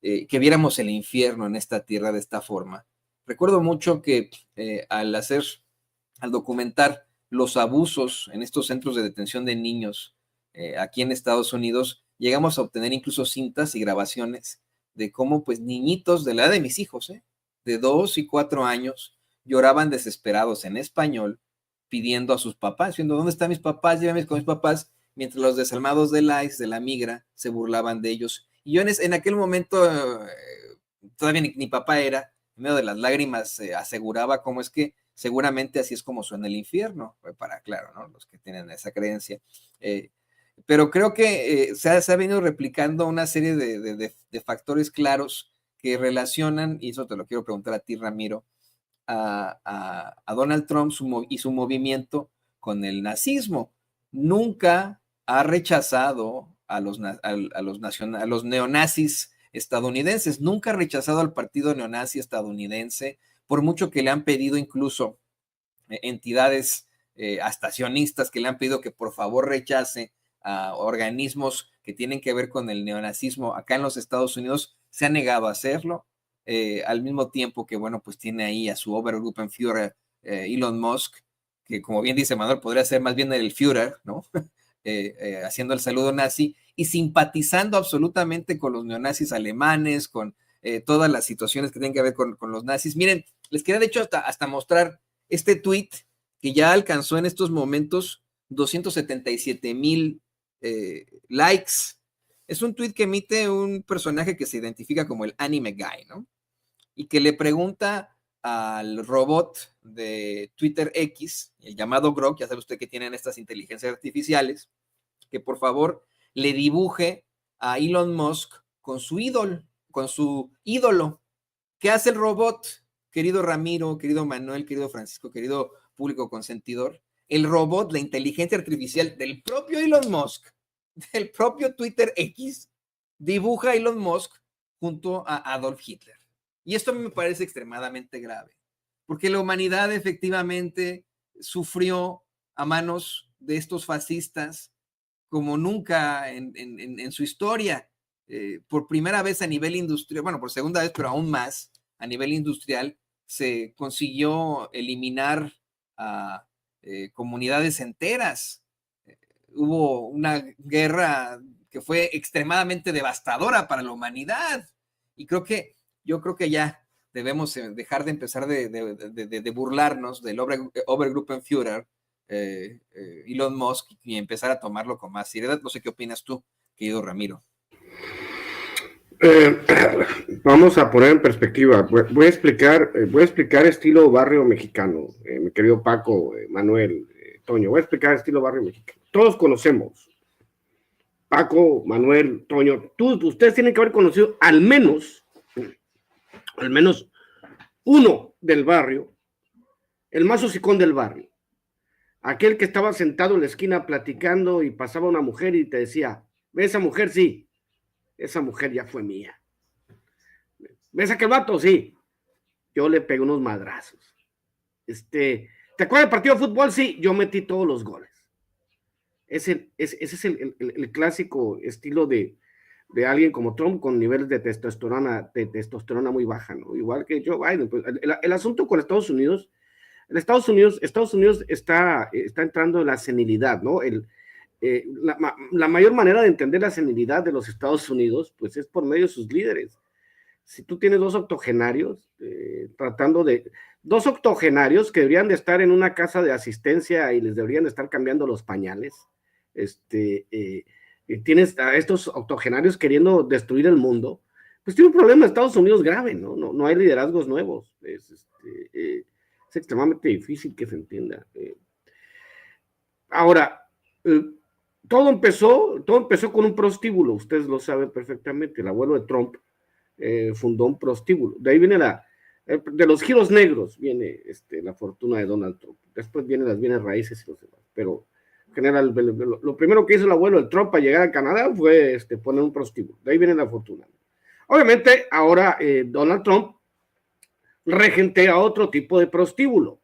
S1: que viéramos el infierno en esta tierra de esta forma. Recuerdo mucho que al documentar los abusos en estos centros de detención de niños aquí en Estados Unidos, llegamos a obtener incluso cintas y grabaciones de cómo pues niñitos de la edad de mis hijos, de 2 y 4 años, lloraban desesperados en español, pidiendo a sus papás, diciendo, ¿dónde están mis papás? Llévame con mis papás, mientras los desalmados del ICE, de la migra, se burlaban de ellos. Y yo en aquel momento, todavía ni papá era, en medio de las lágrimas, aseguraba cómo es que seguramente así es como suena el infierno, para claro, ¿no? Los que tienen esa creencia. Pero creo que se ha venido replicando una serie de factores claros que relacionan, y eso te lo quiero preguntar a ti, Ramiro, a Donald Trump y su movimiento con el nazismo. Nunca ha rechazado a los neonazis estadounidenses, nunca ha rechazado al partido neonazi estadounidense, por mucho que le han pedido incluso entidades hasta sionistas que le han pedido que por favor rechace a organismos que tienen que ver con el neonazismo acá en los Estados Unidos, se ha negado a hacerlo, al mismo tiempo que, bueno, pues tiene ahí a su Obergruppenführer Elon Musk, que como bien dice Manuel, podría ser más bien el Führer, ¿no? Haciendo el saludo nazi y simpatizando absolutamente con los neonazis alemanes, con todas las situaciones que tienen que ver con los nazis. Miren, les quería de hecho hasta mostrar este tweet que ya alcanzó en estos momentos 277,000 likes. Es un tweet que emite un personaje que se identifica como el Anime Guy, ¿no? Y que le pregunta al robot de Twitter X, el llamado Grok, ya sabe usted que tienen estas inteligencias artificiales, que por favor le dibuje a Elon Musk con su ídolo. ¿Qué hace el robot, querido Ramiro, querido Manuel, querido Francisco, querido público consentidor? El robot, la inteligencia artificial del propio Elon Musk, del propio Twitter X, dibuja a Elon Musk junto a Adolf Hitler. Y esto a mí me parece extremadamente grave, porque la humanidad efectivamente sufrió a manos de estos fascistas como nunca en su historia. Por primera vez a nivel industrial, bueno, por segunda vez, pero aún más a nivel industrial, se consiguió eliminar a comunidades enteras. Hubo una guerra que fue extremadamente devastadora para la humanidad. Y yo creo que ya debemos dejar de empezar de burlarnos del Obergruppenführer Elon Musk y empezar a tomarlo con más seriedad. No sé qué opinas tú, querido Ramiro.
S4: Vamos a poner en perspectiva. Voy a explicar estilo barrio mexicano, mi querido Paco, Manuel, Toño. Voy a explicar estilo barrio mexicano. Todos conocemos, Paco, Manuel, Toño, ustedes tienen que haber conocido al menos uno del barrio el más hocicón del barrio, aquel que estaba sentado en la esquina platicando y pasaba una mujer y te decía, ¿ves esa mujer? Sí, esa mujer ya fue mía. ¿Ves aquel vato? Sí, yo le pegué unos madrazos. ¿Te acuerdas del partido de fútbol? Sí, yo metí todos los goles. Ese es el clásico estilo de alguien como Trump con niveles de testosterona muy baja, ¿no? Igual que Joe Biden. Pues, el asunto con Estados Unidos está entrando en la senilidad, ¿no? La mayor manera de entender la senilidad de los Estados Unidos, pues es por medio de sus líderes. Si tú tienes dos octogenarios, dos octogenarios que deberían de estar en una casa de asistencia y les deberían de estar cambiando los pañales, tienes a estos octogenarios queriendo destruir el mundo, pues tiene un problema en Estados Unidos grave, ¿no? No hay liderazgos nuevos. Es extremadamente difícil que se entienda. Ahora, todo empezó con un prostíbulo, ustedes lo saben perfectamente. El abuelo de Trump fundó un prostíbulo. De ahí viene de los giros negros viene la fortuna de Donald Trump. Después vienen las bienes raíces y los demás. Pero en general, lo primero que hizo el abuelo de Trump para llegar a Canadá fue poner un prostíbulo. De ahí viene la fortuna. Obviamente, ahora Donald Trump regentea otro tipo de prostíbulo.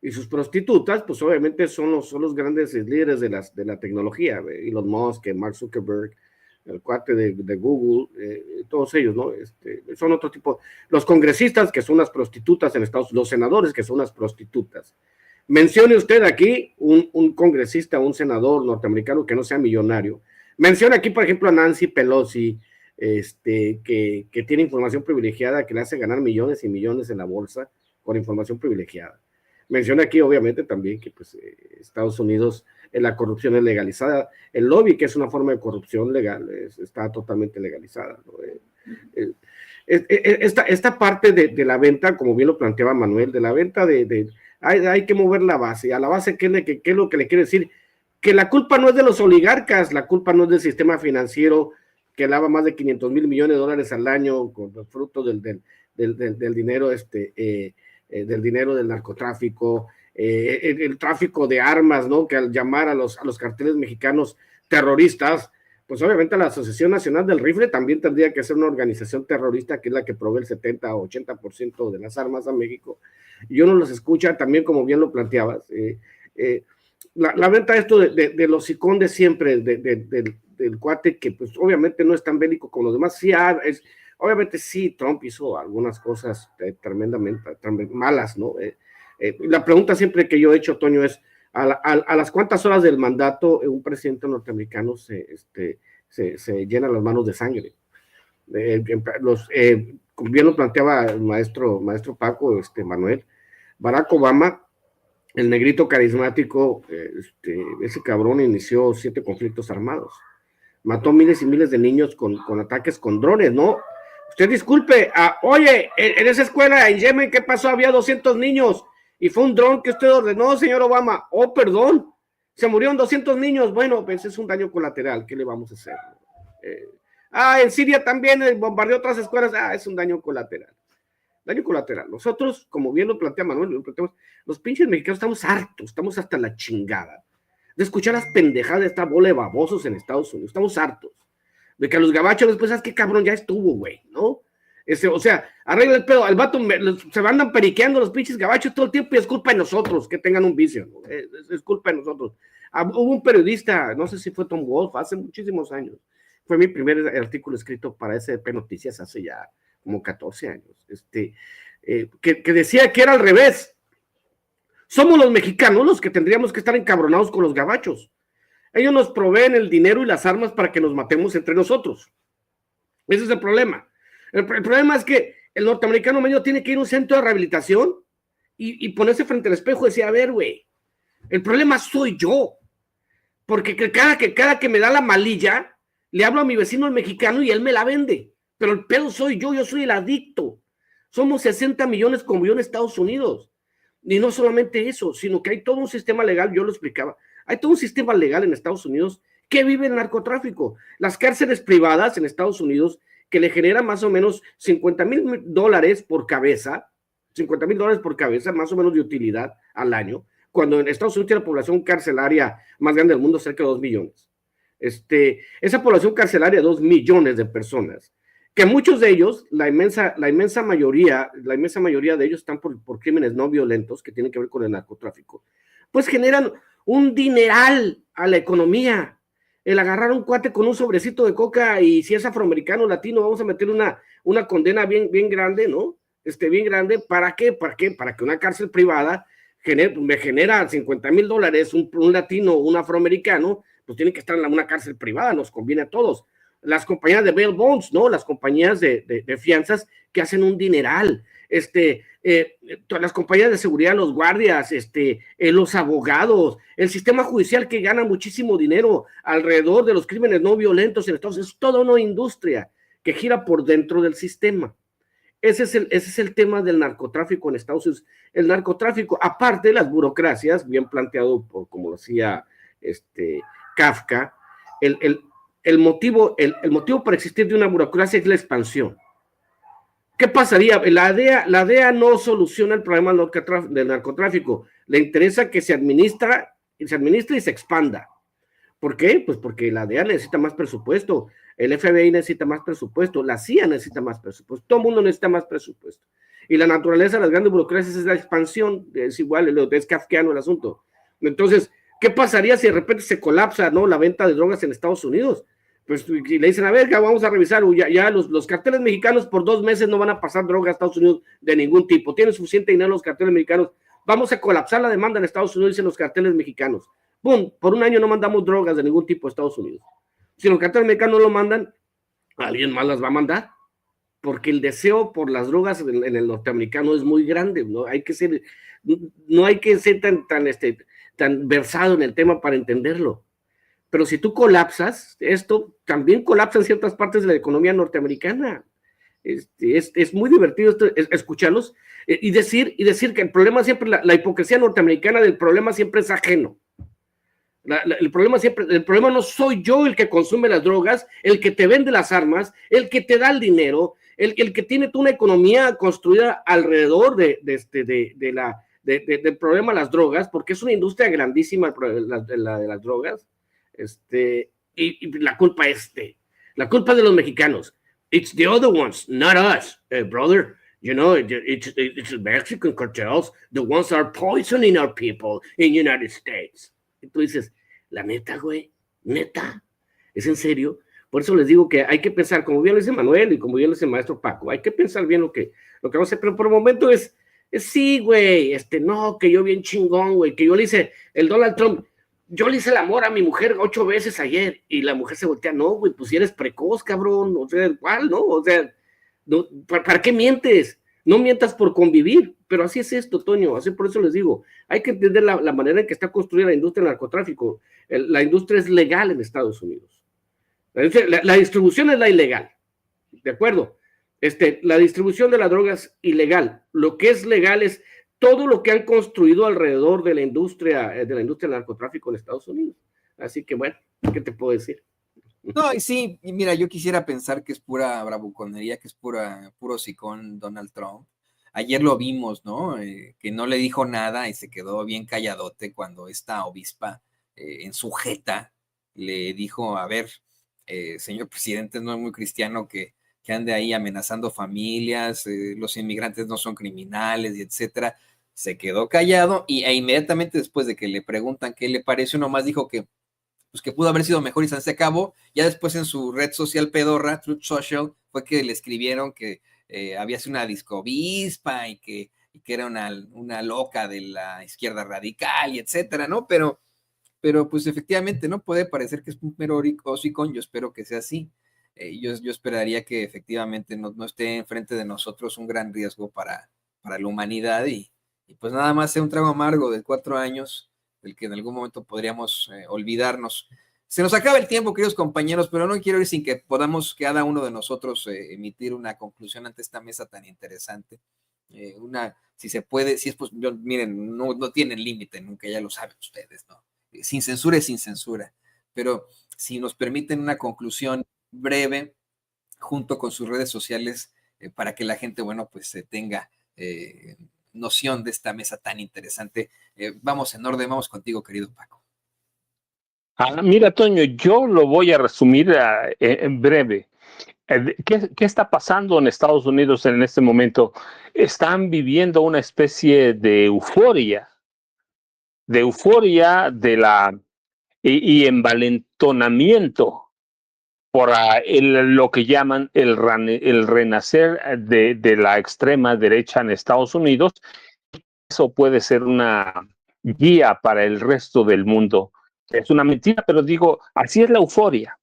S4: Y sus prostitutas, pues obviamente son los grandes líderes de la tecnología. Elon Musk, Mark Zuckerberg, el cuate de Google, todos ellos, ¿no? Son otro tipo. Los congresistas, que son unas prostitutas en Estados Unidos, los senadores, que son unas prostitutas. Mencione usted aquí un congresista, un senador norteamericano que no sea millonario. Mencione aquí, por ejemplo, a Nancy Pelosi, que tiene información privilegiada que le hace ganar millones y millones en la bolsa con información privilegiada. Menciona aquí, obviamente, también que pues, Estados Unidos la corrupción es legalizada. El lobby, que es una forma de corrupción legal, está totalmente legalizada, ¿no? Esta parte de la venta, como bien lo planteaba Manuel, de la venta hay que mover la base. A la base, ¿qué es lo que le quiere decir? Que la culpa no es de los oligarcas, la culpa no es del sistema financiero que lava más de 500 mil millones de dólares al año con fruto del dinero del dinero del narcotráfico, el tráfico de armas, ¿no? Que al llamar a los carteles mexicanos terroristas, pues obviamente la Asociación Nacional del Rifle también tendría que ser una organización terrorista que es la que provee el 70 o 80% de las armas a México, y uno los escucha también, como bien lo planteabas, la venta esto de los hocicón de siempre, del cuate que pues obviamente no es tan bélico como los demás, sí obviamente sí, Trump hizo algunas cosas tremendamente malas, ¿no? La pregunta siempre que yo he hecho, Toño, es a las cuántas horas del mandato un presidente norteamericano se llena las manos de sangre. Como bien lo planteaba el maestro Paco, Manuel, Barack Obama, el negrito carismático, ese cabrón inició 7 conflictos armados. Mató miles y miles de niños con ataques con drones, ¿no? Usted disculpe, oye, en esa escuela en Yemen, ¿qué pasó? Había 200 niños y fue un dron que usted ordenó, señor Obama. Oh, perdón, se murieron 200 niños. Bueno, pues es un daño colateral, ¿qué le vamos a hacer? En Siria también bombardeó otras escuelas. Es un daño colateral. Daño colateral. Nosotros, como bien lo plantea Manuel, los pinches mexicanos estamos hartos, estamos hasta la chingada de escuchar las pendejadas de esta bola de babosos en Estados Unidos. Estamos hartos de que a los gabachos después, ¿sabes qué cabrón? Ya estuvo, güey, ¿no? O sea, arregla el pedo, al vato se andan periqueando los pinches gabachos todo el tiempo y es culpa de nosotros que tengan un vicio, ¿no? Es culpa de nosotros. Hubo un periodista, no sé si fue Tom Wolf, hace muchísimos años, fue mi primer artículo escrito para SDP Noticias hace ya como 14 años, que decía que era al revés. Somos los mexicanos los que tendríamos que estar encabronados con los gabachos. Ellos nos proveen el dinero y las armas para que nos matemos entre nosotros. Ese es el problema. El problema es que el norteamericano medio tiene que ir a un centro de rehabilitación y ponerse frente al espejo y decir, a ver, güey, el problema soy yo. Porque cada que me da la malilla, le hablo a mi vecino el mexicano y él me la vende. Pero el pedo soy yo soy el adicto. Somos 60 millones como yo en Estados Unidos. Y no solamente eso, sino que hay todo un sistema legal, yo lo explicaba, hay todo un sistema legal en Estados Unidos que vive el narcotráfico. Las cárceles privadas en Estados Unidos, que le generan más o menos $50,000 por cabeza, $50,000 por cabeza, más o menos de utilidad al año, cuando en Estados Unidos tiene la población carcelaria más grande del mundo, cerca de 2 millones. Esa población carcelaria, 2 millones de personas, que muchos de ellos, la inmensa mayoría de ellos están por crímenes no violentos que tienen que ver con el narcotráfico, pues generan un dineral a la economía. El agarrar a un cuate con un sobrecito de coca y si es afroamericano, latino, vamos a meter una condena bien grande, ¿no? Bien grande, ¿para qué? Para que una cárcel privada me genera $50,000, un latino, un afroamericano, pues tiene que estar en una cárcel privada, nos conviene a todos. Las compañías de bail bonds, ¿no? Las compañías de fianzas que hacen un dineral. Todas las compañías de seguridad, los guardias, los abogados, el sistema judicial que gana muchísimo dinero alrededor de los crímenes no violentos en Estados Unidos, es toda una industria que gira por dentro del sistema. Ese es el tema del narcotráfico en Estados Unidos. El narcotráfico, aparte de las burocracias, bien planteado como lo hacía Kafka, el motivo para existir de una burocracia es la expansión. ¿Qué pasaría? La DEA no soluciona el problema del narcotráfico. Le interesa que se administre y se expanda. ¿Por qué? Pues porque la DEA necesita más presupuesto, el FBI necesita más presupuesto, la CIA necesita más presupuesto, todo el mundo necesita más presupuesto. Y la naturaleza de las grandes burocracias es la expansión, es igual, es kafkiano el asunto. Entonces, ¿qué pasaría si de repente se colapsa, ¿no?, la venta de drogas en Estados Unidos? Pues y le dicen, a ver, vamos a revisar, ya los carteles mexicanos por 2 meses no van a pasar droga a Estados Unidos de ningún tipo, tienen suficiente dinero los carteles mexicanos, vamos a colapsar la demanda en Estados Unidos, dicen los carteles mexicanos. ¡Pum! Por un año no mandamos drogas de ningún tipo a Estados Unidos. Si los carteles mexicanos no lo mandan, alguien más las va a mandar, porque el deseo por las drogas en el norteamericano es muy grande, ¿no? No hay que ser tan versado en el tema para entenderlo. Pero si tú colapsas, esto también colapsa en ciertas partes de la economía norteamericana. Es muy divertido escucharlos y decir que el problema siempre, la hipocresía norteamericana del problema siempre es ajeno. El problema no soy yo el que consume las drogas, el que te vende las armas, el que te da el dinero, el que tiene una economía construida alrededor del problema de las drogas, porque es una industria grandísima de las drogas. Y la culpa la culpa de los mexicanos. It's the other ones, not us, brother. You know, it's Mexican cartels, the ones that are poisoning our people in the United States. Y tú dices, la neta, güey, neta, ¿es en serio? Por eso les digo que hay que pensar, como bien lo dice Manuel y como bien lo dice el maestro Paco, hay que pensar bien lo que vamos a hacer, pero por el momento es sí, güey, no, que yo bien chingón, güey, que yo le hice, el Donald Trump, yo le hice el amor a mi mujer 8 veces ayer, y la mujer se voltea, no, güey, pues si eres precoz, cabrón, o sea, ¿cuál, no? O sea, no, ¿para qué mientes? No mientas por convivir, pero así es esto, Toño, así por eso les digo, hay que entender la manera en que está construida la industria del narcotráfico. La industria es legal en Estados Unidos. La distribución es la ilegal, ¿de acuerdo? La distribución de las drogas ilegal. Lo que es legal es todo lo que han construido alrededor de la industria del narcotráfico en Estados Unidos. Así que bueno, ¿qué te puedo decir?
S1: No, y sí, y mira, yo quisiera pensar que es pura bravuconería, que es puro sicón Donald Trump. Ayer lo vimos, ¿no? Que no le dijo nada y se quedó bien calladote cuando esta obispa en su jeta le dijo, a ver, señor presidente, no es muy cristiano que ande ahí amenazando familias, los inmigrantes no son criminales, y etcétera. Se quedó callado e inmediatamente después de que le preguntan qué le pareció, nomás dijo que pues que pudo haber sido mejor y se acabó. Ya después en su red social pedorra, Truth Social, fue que le escribieron que había sido una discovispa y que era una loca de la izquierda radical y etcétera, ¿no? Pero pues efectivamente, ¿no? Puede parecer que es un mero hocicón, yo espero que sea así. Yo esperaría que efectivamente no esté enfrente de nosotros un gran riesgo para la humanidad y pues nada más sea un trago amargo de 4 años del que en algún momento podríamos olvidarnos. Se nos acaba el tiempo, queridos compañeros, pero no quiero ir sin que podamos cada uno de nosotros emitir una conclusión ante esta mesa tan interesante. Si se puede, si es pues, miren, no tienen límite nunca, ya lo saben ustedes, ¿no? Sin censura es sin censura, pero si nos permiten una conclusión breve junto con sus redes sociales para que la gente, bueno, pues tenga noción de esta mesa tan interesante. Vamos en orden, vamos contigo, querido Paco.
S2: Mira, Toño, yo lo voy a resumir en breve. ¿Qué está pasando en Estados Unidos en este momento? Están viviendo una especie de euforia y envalentonamiento por lo que llaman el renacer de la extrema derecha en Estados Unidos. Eso puede ser una guía para el resto del mundo. Es una mentira, pero digo, así es la euforia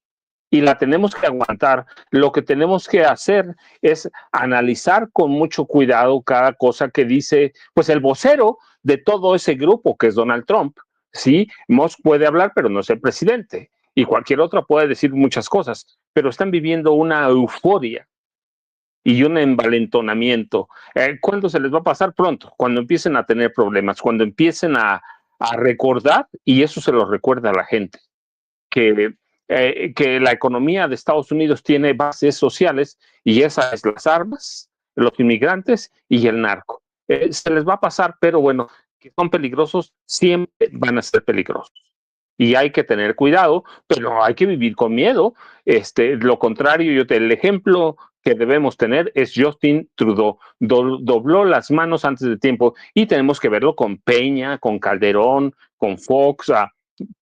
S2: y la tenemos que aguantar. Lo que tenemos que hacer es analizar con mucho cuidado cada cosa que dice, pues el vocero de todo ese grupo que es Donald Trump. Sí, Musk puede hablar, pero no es el presidente. Y cualquier otra puede decir muchas cosas, pero están viviendo una euforia y un envalentonamiento. ¿Cuándo se les va a pasar? Pronto, cuando empiecen a tener problemas, cuando empiecen a recordar, y eso se lo recuerda a la gente, que la economía de Estados Unidos tiene bases sociales y esas es las armas, los inmigrantes y el narco. Se les va a pasar, pero bueno, que son peligrosos, siempre van a ser peligrosos. Y hay que tener cuidado, pero hay que vivir con miedo. Lo contrario, el ejemplo que debemos tener es Justin Trudeau. Dobló las manos antes de tiempo y tenemos que verlo con Peña, con Calderón, con Fox,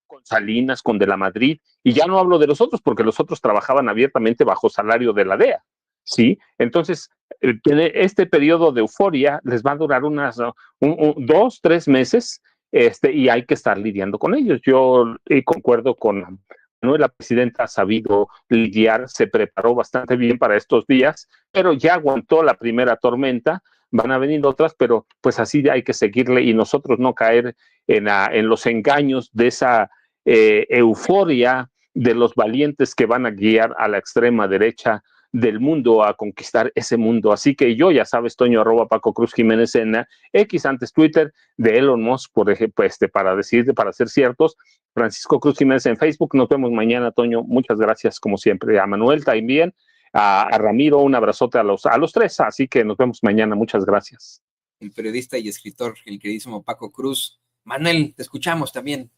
S2: con Salinas, con De la Madrid, y ya no hablo de los otros, porque los otros trabajaban abiertamente bajo salario de la DEA, ¿sí? Entonces, este periodo de euforia les va a durar unas 2, 3 meses, y hay que estar lidiando con ellos. Yo concuerdo con Manuel, la presidenta ha sabido lidiar, se preparó bastante bien para estos días, pero ya aguantó la primera tormenta. Van a venir otras, pero pues así hay que seguirle y nosotros no caer en los engaños de esa euforia de los valientes que van a guiar a la extrema derecha del mundo a conquistar ese mundo. Así que yo, ya sabes, Toño, @ Paco Cruz Jiménez en X, antes Twitter, de Elon Musk, por ejemplo, para ser ciertos, Francisco Cruz Jiménez en Facebook. Nos vemos mañana, Toño. Muchas gracias, como siempre. A Manuel también, a Ramiro, un abrazote a los tres. Así que nos vemos mañana. Muchas gracias.
S1: El periodista y escritor, el queridísimo Paco Cruz. Manuel, te escuchamos también.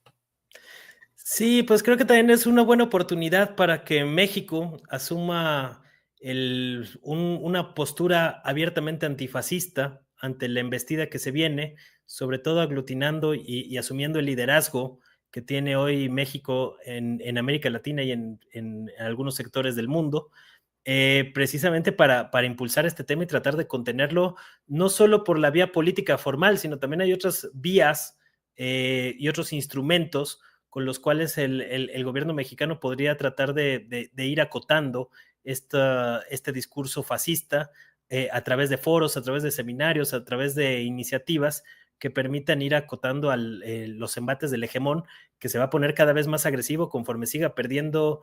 S3: Sí, pues creo que también es una buena oportunidad para que México asuma una postura abiertamente antifascista ante la embestida que se viene, sobre todo aglutinando y asumiendo el liderazgo que tiene hoy México en América Latina y en algunos sectores del mundo, precisamente para impulsar este tema y tratar de contenerlo, no solo por la vía política formal, sino también hay otras vías y otros instrumentos con los cuales el gobierno mexicano podría tratar de ir acotando este discurso fascista a través de foros, a través de seminarios, a través de iniciativas que permitan ir acotando los embates del hegemón, que se va a poner cada vez más agresivo conforme siga perdiendo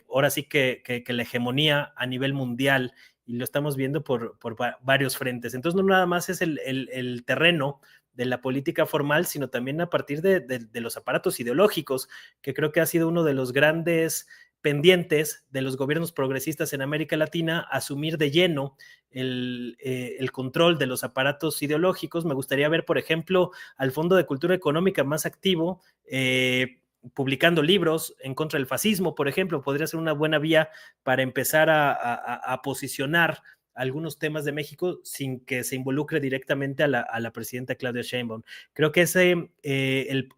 S3: ahora sí que la hegemonía a nivel mundial, y lo estamos viendo por varios frentes. Entonces no nada más es el terreno de la política formal, sino también a partir de los aparatos ideológicos, que creo que ha sido uno de los grandes pendientes de los gobiernos progresistas en América Latina, asumir de lleno el control de los aparatos ideológicos. Me gustaría ver, por ejemplo, al Fondo de Cultura Económica más activo, publicando libros en contra del fascismo, por ejemplo. Podría ser una buena vía para empezar a posicionar algunos temas de México sin que se involucre directamente a la presidenta Claudia Sheinbaum. Creo que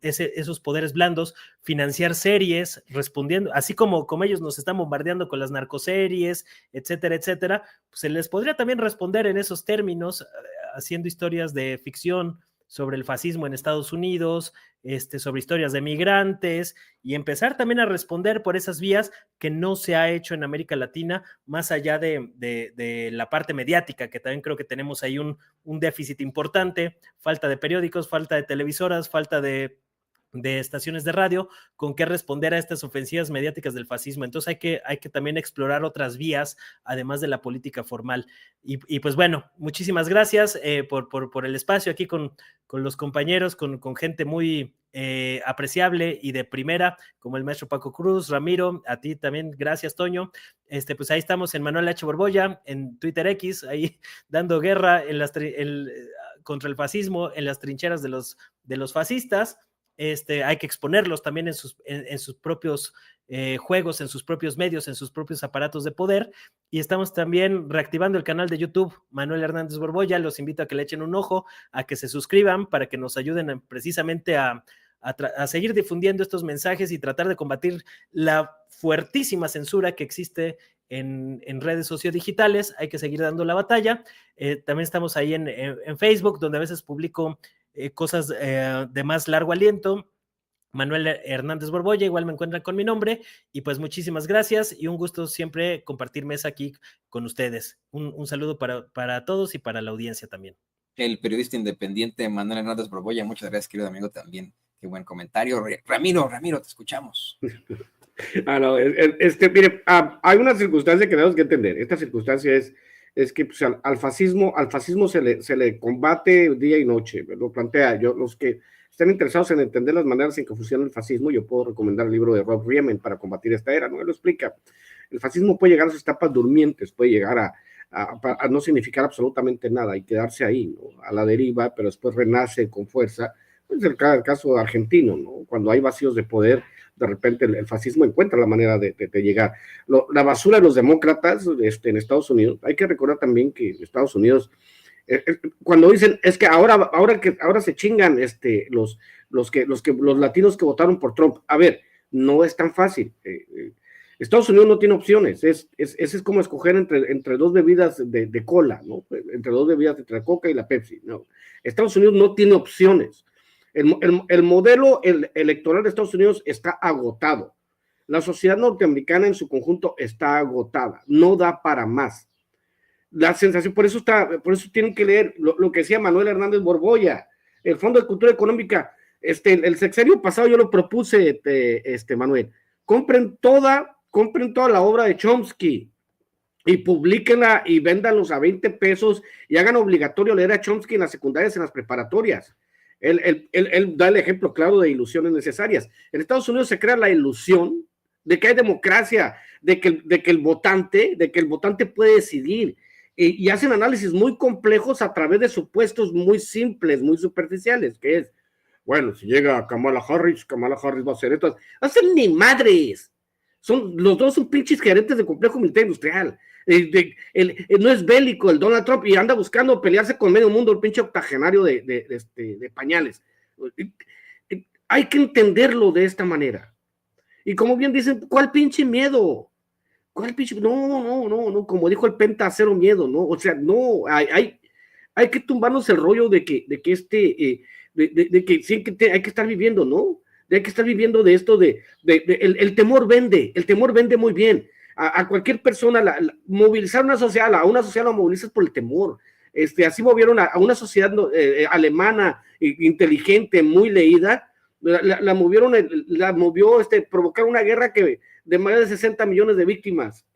S3: esos poderes blandos, financiar series, respondiendo, así como ellos nos están bombardeando con las narcoseries, etcétera, etcétera, pues se les podría también responder en esos términos, haciendo historias de ficción sobre el fascismo en Estados Unidos, sobre historias de migrantes, y empezar también a responder por esas vías que no se ha hecho en América Latina, más allá de la parte mediática, que también creo que tenemos ahí un déficit importante, falta de periódicos, falta de televisoras, falta de estaciones de radio con qué responder a estas ofensivas mediáticas del fascismo. Entonces hay que también explorar otras vías, además de la política formal. Y pues bueno, muchísimas gracias por el espacio aquí con los compañeros, con gente muy apreciable y de primera, como el maestro Paco Cruz. Ramiro, a ti también, gracias, Toño. Pues ahí estamos en Manuel H. Borbolla, en Twitter X, ahí dando guerra contra el fascismo en las trincheras de los fascistas. Hay que exponerlos también en sus propios juegos, en sus propios medios, en sus propios aparatos de poder. Y estamos también reactivando el canal de YouTube Manuel Hernández Borbolla. Los invito a que le echen un ojo, a que se suscriban para que nos ayuden precisamente a seguir difundiendo estos mensajes y tratar de combatir la fuertísima censura que existe en redes sociodigitales. Hay que seguir dando la batalla. También estamos ahí en Facebook, donde a veces publico cosas de más largo aliento. Manuel Hernández Borbolla, igual me encuentran con mi nombre, y pues muchísimas gracias y un gusto siempre compartir mesa aquí con ustedes. Un saludo para todos y para la audiencia también.
S1: El periodista independiente Manuel Hernández Borbolla, muchas gracias, querido amigo, también. Qué buen comentario. Ramiro, te escuchamos.
S4: No, mire, hay una circunstancia que tenemos que entender. Esta circunstancia es que pues, al fascismo se le combate día y noche. Lo plantea los que están interesados en entender las maneras en que funciona el fascismo, yo puedo recomendar el libro de Rob Riemann para combatir esta era, ¿no? Él lo explica. El fascismo puede llegar a sus etapas durmientes, puede llegar a no significar absolutamente nada y quedarse ahí, ¿no? A la deriva, pero después renace con fuerza. Es el caso argentino, ¿no? Cuando hay vacíos de poder, de repente el fascismo encuentra la manera de llegar. La basura de los demócratas en Estados Unidos, hay que recordar también que Estados Unidos, cuando dicen, es que ahora se chingan los latinos que votaron por Trump. A ver, no es tan fácil. Estados Unidos no tiene opciones. Es como escoger entre dos bebidas de cola, ¿no? Entre dos bebidas, entre la Coca y la Pepsi, ¿no? Estados Unidos no tiene opciones. El modelo electoral de Estados Unidos está agotado. La sociedad norteamericana en su conjunto está agotada. No da para más. La sensación, por eso tienen que leer lo que decía Manuel Hernández Borbolla, el Fondo de Cultura Económica. El sexenio pasado yo lo propuse, Manuel. Compren toda la obra de Chomsky y publíquenla y véndanlos a 20 pesos y hagan obligatorio leer a Chomsky en las secundarias, en las preparatorias. Él da el ejemplo claro de ilusiones necesarias. En Estados Unidos se crea la ilusión de que hay democracia, de que el votante puede decidir, y hacen análisis muy complejos a través de supuestos muy simples, muy superficiales, que es, bueno, si llega Kamala Harris va a hacer esto. No hacen ni madres. Los dos son pinches gerentes de complejo militar industrial. No es bélico el Donald Trump y anda buscando pelearse con medio mundo, el pinche octogenario de pañales. Hay que entenderlo de esta manera. Y como bien dicen, ¿cuál pinche miedo? ¿Cuál pinche? No, como dijo el Penta, cero miedo, ¿no? O sea, no, hay que tumbarnos el rollo de que hay que estar viviendo, ¿no? Hay que estar viviendo de esto, el temor vende muy bien. A cualquier persona, movilizar una sociedad, a una sociedad la movilizas por el temor. Así movieron a una sociedad alemana, inteligente, muy leída, la movió provocar una guerra de más de 60 millones de víctimas,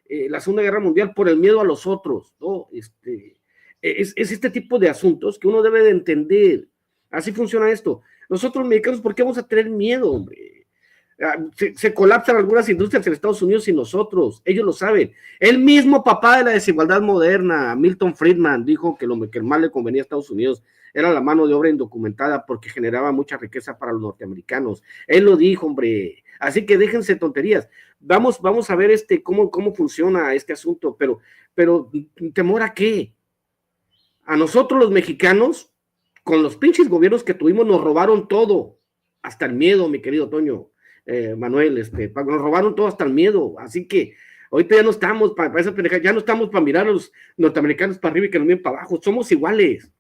S4: la Segunda Guerra Mundial, por el miedo a los otros, ¿no? Es este tipo de asuntos que uno debe de entender. Así funciona esto. Nosotros mexicanos, ¿por qué vamos a tener miedo, hombre? Se colapsan algunas industrias en Estados Unidos y nosotros, ellos lo saben. El mismo papá de la desigualdad moderna, Milton Friedman, dijo que el mal le convenía a Estados Unidos era la mano de obra indocumentada porque generaba mucha riqueza para los norteamericanos. Él lo dijo, hombre. Así que déjense tonterías. Vamos a ver cómo funciona este asunto, pero ¿temor a qué? A nosotros los mexicanos, con los pinches gobiernos que tuvimos, nos robaron todo, hasta el miedo, mi querido Toño, Manuel, nos robaron todo hasta el miedo. Así que ahorita ya no estamos para esa pendeja, ya no estamos para mirar a los norteamericanos para arriba y que nos miren para abajo. Somos iguales.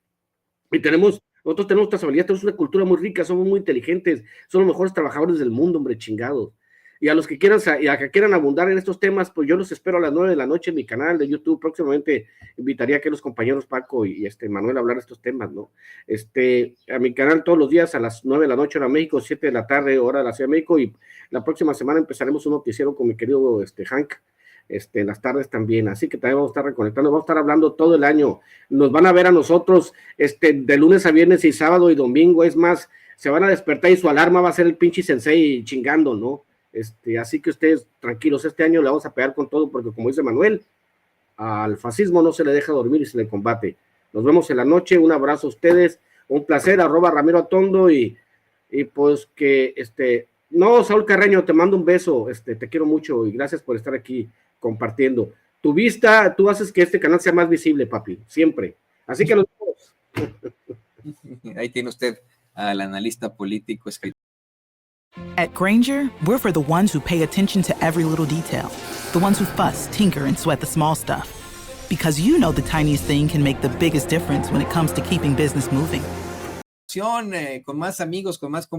S4: Y nosotros tenemos trazabilidad, tenemos una cultura muy rica, somos muy inteligentes, somos los mejores trabajadores del mundo, hombre, chingados. Y a los que quieran abundar en estos temas, pues yo los espero a las 9 de la noche en mi canal de YouTube. Próximamente invitaría a que los compañeros Paco y Manuel a hablar de estos temas, ¿no? A mi canal todos los días a las 9 de la noche hora México, 7 de la tarde hora de la Ciudad de México, y la próxima semana empezaremos un noticiero con mi querido Hank, en las tardes también, así que también vamos a estar reconectando, vamos a estar hablando todo el año, nos van a ver a nosotros de lunes a viernes y sábado y domingo. Es más, se van a despertar y su alarma va a ser el pinche sensei chingando, ¿no? Así que ustedes tranquilos, este año le vamos a pegar con todo, porque como dice Manuel, al fascismo no se le deja dormir y se le combate. Nos vemos en la noche, un abrazo a ustedes, un placer, @Ramiro Atondo, y pues que, no, Saúl Carreño, te mando un beso, te quiero mucho y gracias por estar aquí compartiendo. Tu vista, tú haces que este canal sea más visible, papi, siempre. Así que nos vemos.
S1: Ahí tiene usted al analista político, escritor.
S5: At Grainger, we're for the ones who pay attention to every little detail, the ones who fuss, tinker, and sweat the small stuff. Because you know the tiniest thing can make the biggest difference when it comes to keeping business moving.
S1: Con más amigos, con más